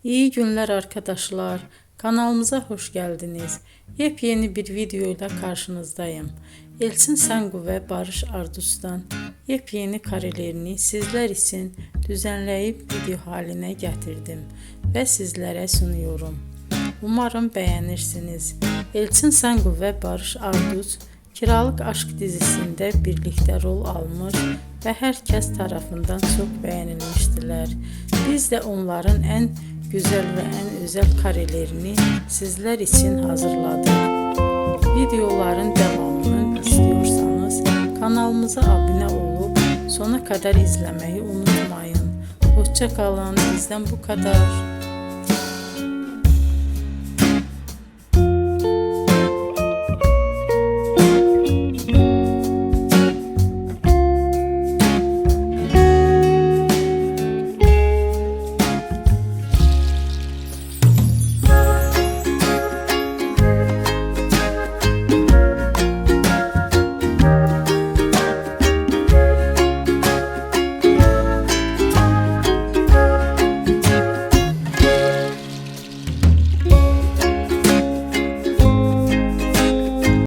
İyi günler arkadaşlar. Kanalımıza hoş geldiniz. Yepyeni bir video ile karşınızdayım. Elçin Sangu ve Barış Ardus'tan yepyeni karelerini sizler için düzenleyip video haline getirdim ve sizlere sunuyorum. Umarım beğenirsiniz. Elçin Sangu ve Barış Ardus Kiralık Aşk dizisinde birlikte rol almış ve herkes tarafından çok beğenilmiştiler. Biz de onların en güzel ve en özel karelerini sizler için hazırladık. Videoların devamını istiyorsanız kanalımıza abone olup sona kadar izlemeyi unutmayın. Hoşça kalın. Bizden bu kadar.